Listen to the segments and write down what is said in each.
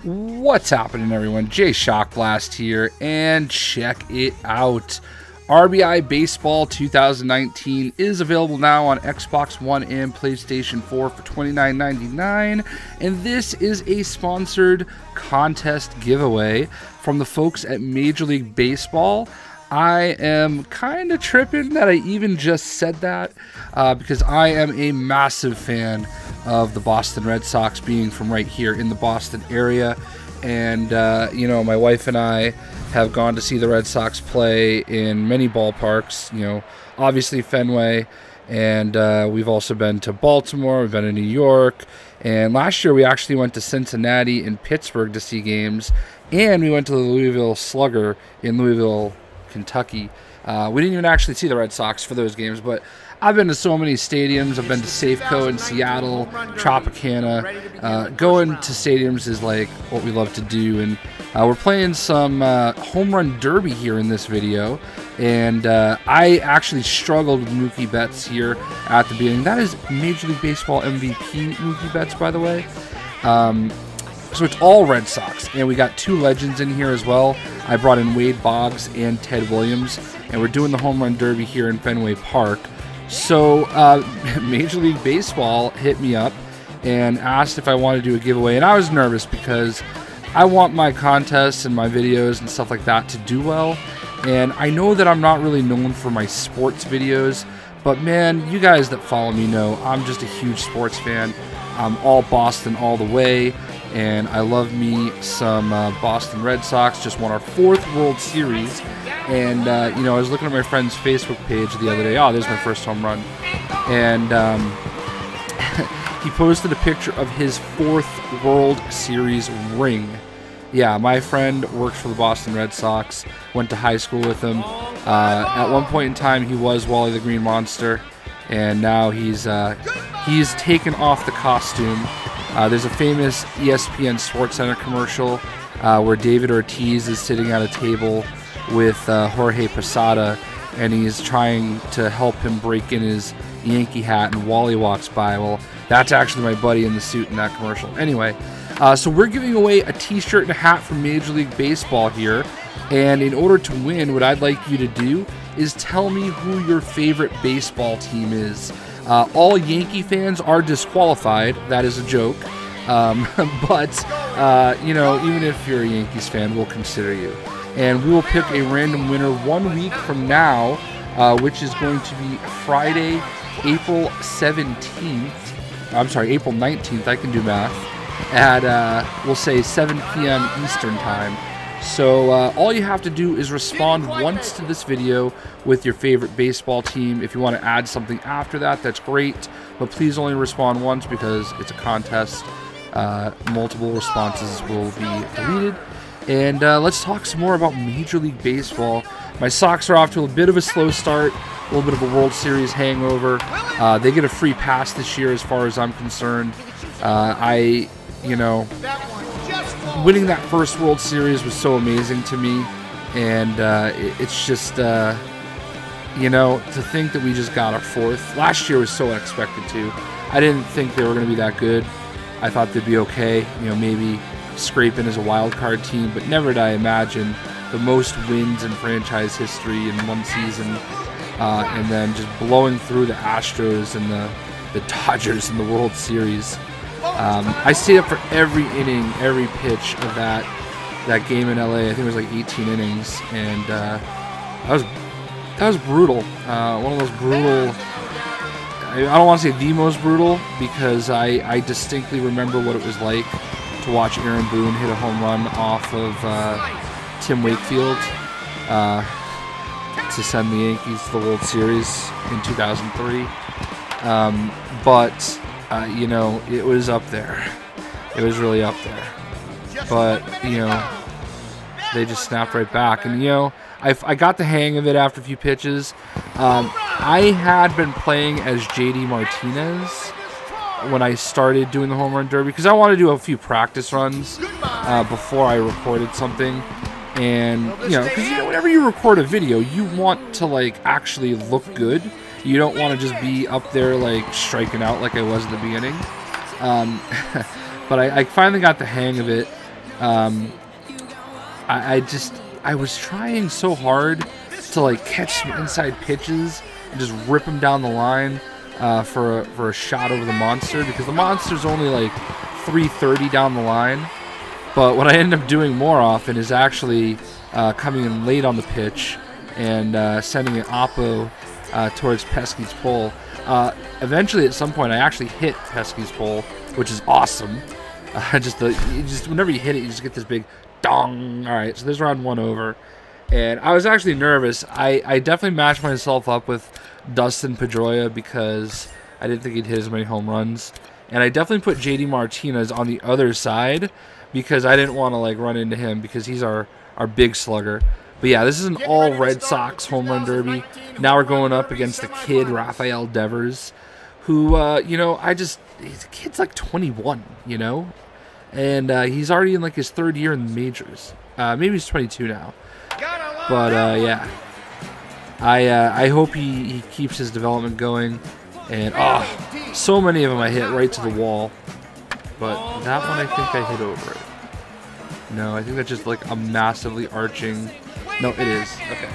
What's happening, everyone? JayShockblast here, and check it out. RBI Baseball 2019 is available now on Xbox One and PlayStation 4 for $29.99, and this is a sponsored contest giveaway from the folks at Major League Baseball. I am kind of tripping that I even just said that because I am a massive fan of the Boston Red Sox, being from right here in the Boston area. And, you know, my wife and I have gone to see the Red Sox play in many ballparks, you know, obviously Fenway. And we've also been to Baltimore, we've been to New York. And last year we actually went to Cincinnati and Pittsburgh to see games. And we went to the Louisville Slugger in Louisville, Kentucky. We didn't even actually see the Red Sox for those games, but I've been to so many stadiums. I've been to Safeco in Seattle, Tropicana. Going to stadiums is like what we love to do, and we're playing some home run derby here in this video. And I actually struggled with Mookie Betts here at the beginning. That is Major League Baseball MVP Mookie Betts, by the way. So it's all Red Sox, and we got two legends in here as well. I brought in Wade Boggs and Ted Williams, and we're doing the home run derby here in Fenway Park. So Major League Baseball hit me up and asked if I wanted to do a giveaway, and I was nervous because I want my contests and my videos and stuff like that to do well. And I know that I'm not really known for my sports videos, but man, you guys that follow me know I'm just a huge sports fan. I'm all Boston all the way. And I love me some Boston Red Sox. Just won our 4th World Series. And, you know, I was looking at my friend's Facebook page the other day. Oh, there's my first home run. And he posted a picture of his 4th World Series ring. Yeah, my friend works for the Boston Red Sox. Went to high school with him. At one point in time, he was Wally the Green Monster. And now he's taken off the costume. There's a famous ESPN SportsCenter commercial where David Ortiz is sitting at a table with Jorge Posada, and he's trying to help him break in his Yankee hat, and Wally walks by. Well, that's actually my buddy in the suit in that commercial. Anyway, so we're giving away a t-shirt and a hat from Major League Baseball here, and in order to win, what I'd like you to do is tell me who your favorite baseball team is. All Yankee fans are disqualified. That is a joke. But, you know, even if you're a Yankees fan, we'll consider you. And we will pick a random winner 1 week from now, which is going to be Friday, April 17th. I'm sorry, April 19th. I can do math. At, we'll say 7 p.m. Eastern Time. So all you have to do is respond once to this video with your favorite baseball team. If you want to add something after that, that's great. But please only respond once because it's a contest. Multiple responses will be deleted. And let's talk some more about Major League Baseball. My Sox are off to a bit of a slow start. A little bit of a World Series hangover. They get a free pass this year as far as I'm concerned. You know, winning that first World Series was so amazing to me, and it's just, you know, to think that we just got our 4th. Last year was so unexpected, too. I didn't think they were going to be that good. I thought they'd be okay, you know, maybe scraping as a wild card team, but never did I imagine the most wins in franchise history in one season, and then just blowing through the Astros and the Dodgers in the World Series. I stayed up for every inning, every pitch of that game in LA. I think it was like 18 innings, and that was brutal. One of those brutal. I don't want to say the most brutal because I distinctly remember what it was like to watch Aaron Boone hit a home run off of Tim Wakefield to send the Yankees to the World Series in 2003. But you know, it was up there. It was really up there. But, you know, they just snapped right back. And, you know, I got the hang of it after a few pitches. I had been playing as JD Martinez when I started doing the home run derby because I wanted to do a few practice runs before I recorded something. And, you know, because, you know, whenever you record a video, you want to, like, actually look good. You don't want to just be up there, like, striking out like I was at the beginning. But I finally got the hang of it. I was trying so hard to like catch some inside pitches and just rip him down the line for a shot over the monster, because the monster's only like 330 down the line. But what I end up doing more often is actually coming in late on the pitch and sending an oppo towards Pesky's pole. Eventually, at some point, I actually hit Pesky's pole, which is awesome. Just whenever you hit it, you just get this big dong. All right, so there's round 1 over. And I was actually nervous. I definitely matched myself up with Dustin Pedroia because I didn't think he'd hit as many home runs. And I definitely put JD Martinez on the other side because I didn't want to like run into him because he's our big slugger. But yeah, this is an all Red Sox home run derby. Now we're going up against the kid, Rafael Devers, who, you know, the kid's like 21, you know? And he's already in like his 3rd year in the majors. Maybe he's 22 now. But yeah, I hope he keeps his development going. And so many of them I hit right to the wall. But that one I think I hit over it. No, I think that's just like a massively arching. No, it is. Okay.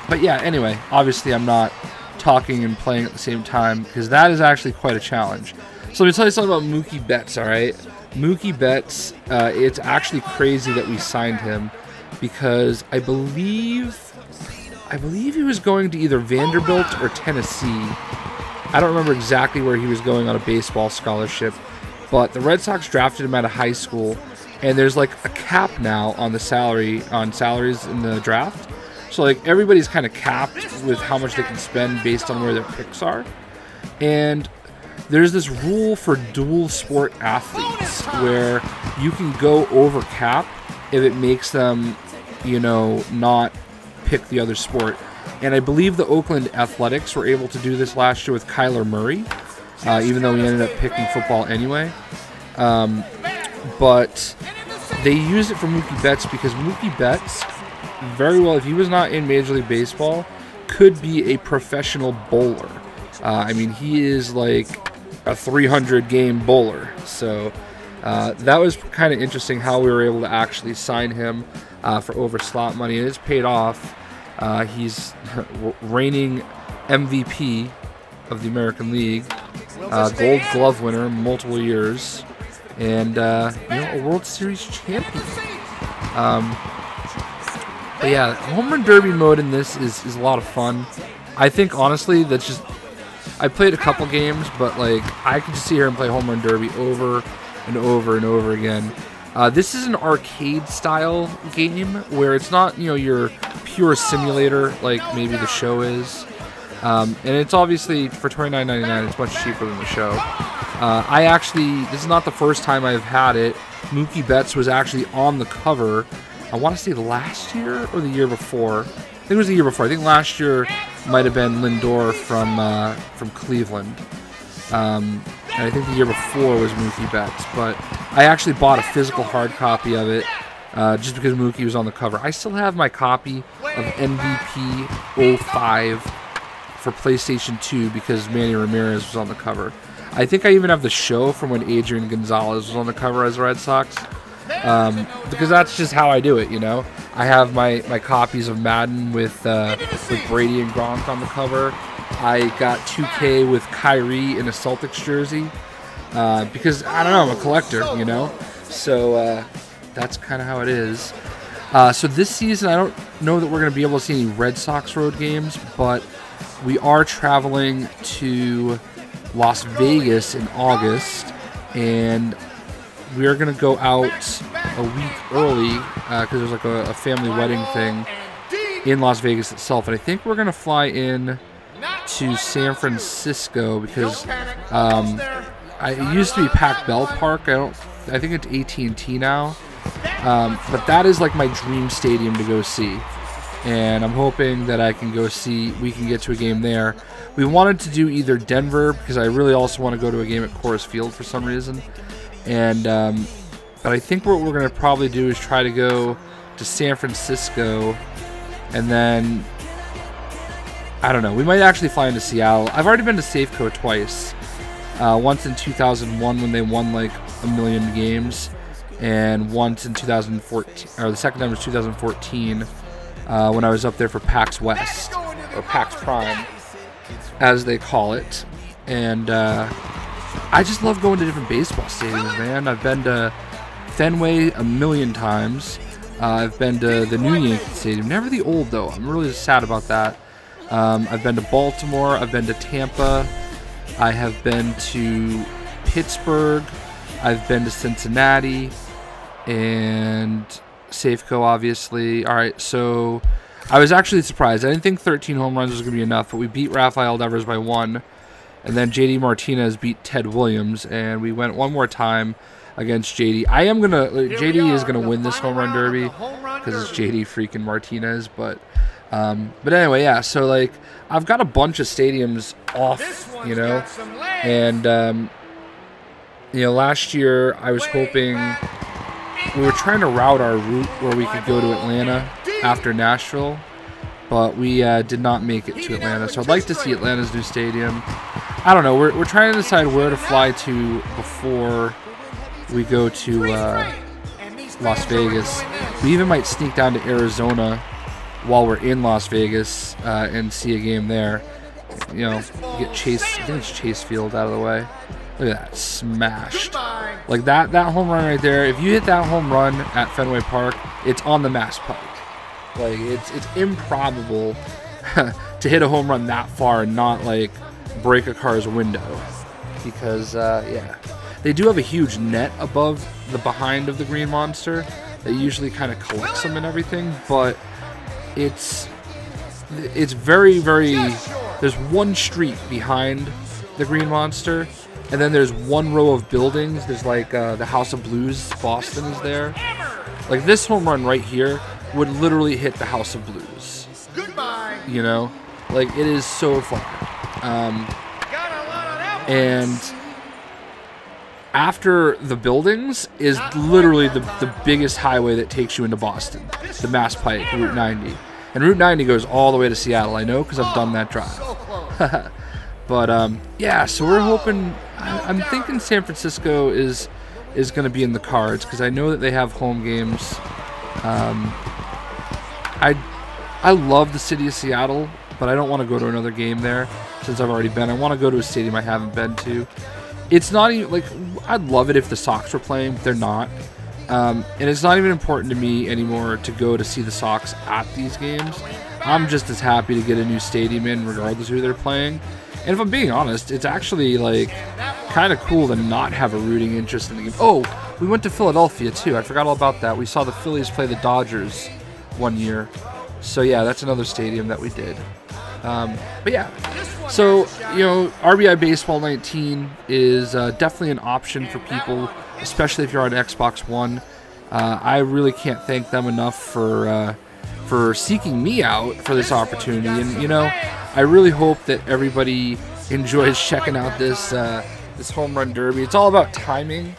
But yeah, anyway, obviously I'm not talking and playing at the same time because that is actually quite a challenge. So let me tell you something about Mookie Betts, all right? Mookie Betts, it's actually crazy that we signed him because I believe he was going to either Vanderbilt or Tennessee. I don't remember exactly where he was going on a baseball scholarship, but the Red Sox drafted him out of high school, and there's like a cap now on the salaries in the draft. So like everybody's kind of capped with how much they can spend based on where their picks are. And there's this rule for dual sport athletes where you can go over cap if it makes them, you know, not pick the other sport. And I believe the Oakland Athletics were able to do this last year with Kyler Murray, even though he ended up picking football anyway. But they used it for Mookie Betts because Mookie Betts, very well, if he was not in Major League Baseball, could be a professional bowler. I mean, he is like a 300-game bowler. So that was kind of interesting how we were able to actually sign him for over slot money. And it's paid off. He's reigning MVP of the American League, Gold Glove winner multiple years, and you know, a World Series champion. But yeah, home run derby mode in this is a lot of fun. I think honestly that's just, I played a couple games, but like I could just sit here and play home run derby over and over and over again. This is an arcade style game where it's not, you know, your pure simulator like maybe the show is. And it's obviously for $29.99, it's much cheaper than the show. This is not the first time I've had it. Mookie Betts was actually on the cover, I want to say last year or the year before. I think it was the year before. I think last year might have been Lindor from Cleveland. And I think the year before was Mookie Betts. But I actually bought a physical hard copy of it just because Mookie was on the cover. I still have my copy of MVP 05 for PlayStation 2 because Manny Ramirez was on the cover. I think I even have the show from when Adrian Gonzalez was on the cover as the Red Sox. Because that's just how I do it, you know. I have my copies of Madden with Brady and Gronk on the cover. I got 2K with Kyrie in a Celtics jersey because, I don't know, I'm a collector, you know. So that's kind of how it is. So this season, I don't know that we're going to be able to see any Red Sox road games, but we are traveling to Las Vegas in August, and we are going to go out a week early because there's like a family wedding thing in Las Vegas itself. And I think we're going to fly in to San Francisco because it used to be Pac Bell Park. I think it's AT&T now. But that is like my dream stadium to go see. And I'm hoping that we can get to a game there. We wanted to do either Denver because I really also want to go to a game at Coors Field for some reason. And but I think what we're going to probably do is try to go to San Francisco, and then I don't know, we might actually fly into Seattle. I've already been to Safeco twice. Once in 2001 when they won like a million games, and once in 2014, or the second time was 2014, when I was up there for PAX West, or PAX Prime, as they call it. And I just love going to different baseball stadiums, man. I've been to Fenway a million times. I've been to the new Yankee Stadium, never the old though. I'm really sad about that. I've been to Baltimore. I've been to Tampa. I have been to Pittsburgh. I've been to Cincinnati and Safeco, obviously. All right, so I was actually surprised. I didn't think 13 home runs was going to be enough, but we beat Rafael Devers by 1. And then JD Martinez beat Ted Williams, and we went one more time against JD. JD is gonna win this home run derby because it's JD freaking Martinez. But anyway, yeah. So like, I've got a bunch of stadiums off, you know, and you know, last year I was hoping, we were trying to route our route where we could go to Atlanta after Nashville, but we did not make it to Atlanta. So I'd like to see Atlanta's new stadium. I don't know. We're trying to decide where to fly to before we go to Las Vegas. We even might sneak down to Arizona while we're in Las Vegas and see a game there. You know, get Chase. I think it's Chase Field out of the way. Look at that, smashed. Like that home run right there. If you hit that home run at Fenway Park, it's on the Mass Pike. Like it's improbable to hit a home run that far and not like break a car's window, because yeah. They do have a huge net above the behind of the Green Monster that usually kind of collects them and everything, but it's very, very, there's one street behind the Green Monster, and then there's one row of buildings. There's like the House of Blues, Boston is there. Like this home run right here would literally hit the House of Blues. You know, like it is so far. And after the buildings is literally the biggest highway that takes you into Boston, the Mass Pike, Route 90. And Route 90 goes all the way to Seattle, I know, because I've done that drive. But, yeah, so we're hoping, I'm thinking San Francisco is going to be in the cards, because I know that they have home games. I love the city of Seattle, but I don't want to go to another game there since I've already been. I want to go to a stadium I haven't been to. It's not even, like, I'd love it if the Sox were playing, but they're not. And it's not even important to me anymore to go to see the Sox at these games. I'm just as happy to get a new stadium in regardless of who they're playing. And if I'm being honest, it's actually, like, kind of cool to not have a rooting interest in the game. Oh, we went to Philadelphia, too. I forgot all about that. We saw the Phillies play the Dodgers one year. So, yeah, that's another stadium that we did. But yeah, so, you know, RBI Baseball 19 is definitely an option for people, especially if you're on Xbox One. I really can't thank them enough for seeking me out for this opportunity. And, you know, I really hope that everybody enjoys checking out this this home run derby. It's all about timing,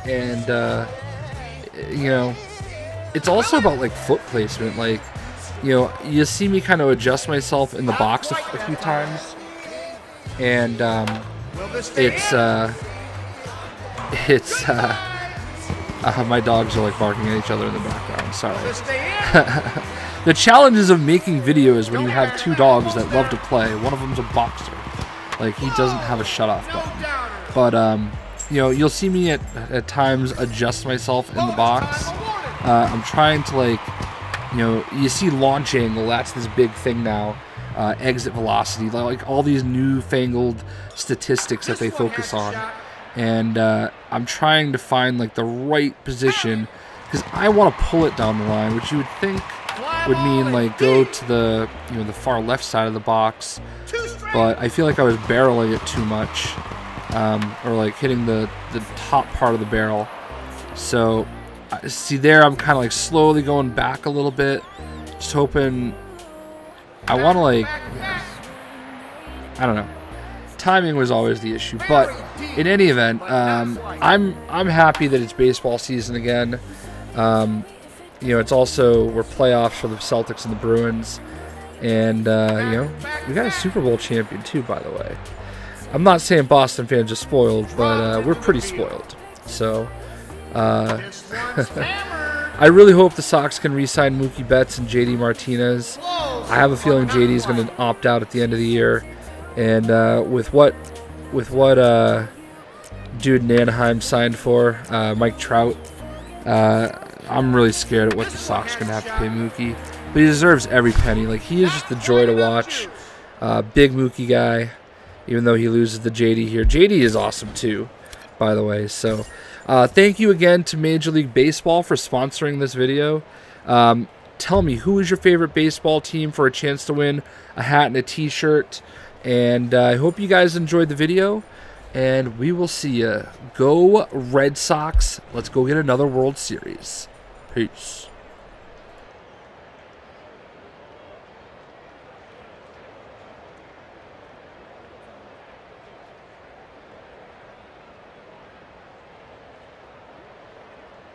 and, you know, it's also about, like, foot placement. Like, you know, you see me kind of adjust myself in the box a few times, and my dogs are like barking at each other in the background. Sorry. The challenges of making videos when you have two dogs that love to play. One of them's a boxer. Like, he doesn't have a shut-off button. But you know, you'll see me at times adjust myself in the box. I'm trying to, like, you know, you see launch angle, that's this big thing now. Exit velocity, like all these newfangled statistics that they focus on. And I'm trying to find, like, the right position, because I want to pull it down the line, which you would think would mean, like, go to the, you know, the far left side of the box. But I feel like I was barreling it too much, or like hitting the top part of the barrel. So see there, I'm kind of like slowly going back a little bit, just hoping. I want to, like, I don't know. Timing was always the issue, but in any event, I'm happy that it's baseball season again. You know, it's also, we're playoffs for the Celtics and the Bruins, and you know, we got a Super Bowl champion too, by the way. I'm not saying Boston fans are spoiled, but we're pretty spoiled. So I really hope the Sox can re-sign Mookie Betts and JD Martinez. I have a feeling JD is going to opt out at the end of the year, and with what dude in Anaheim signed for, Mike Trout, I'm really scared at what the Sox are going to have to pay Mookie. But he deserves every penny. Like, he is just a joy to watch. Big Mookie guy, even though he loses the JD here. JD is awesome too, by the way. So thank you again to Major League Baseball for sponsoring this video. Tell me, who is your favorite baseball team for a chance to win a hat and a t-shirt? And I hope you guys enjoyed the video, and we will see you. Go Red Sox. Let's go get another World Series. Peace.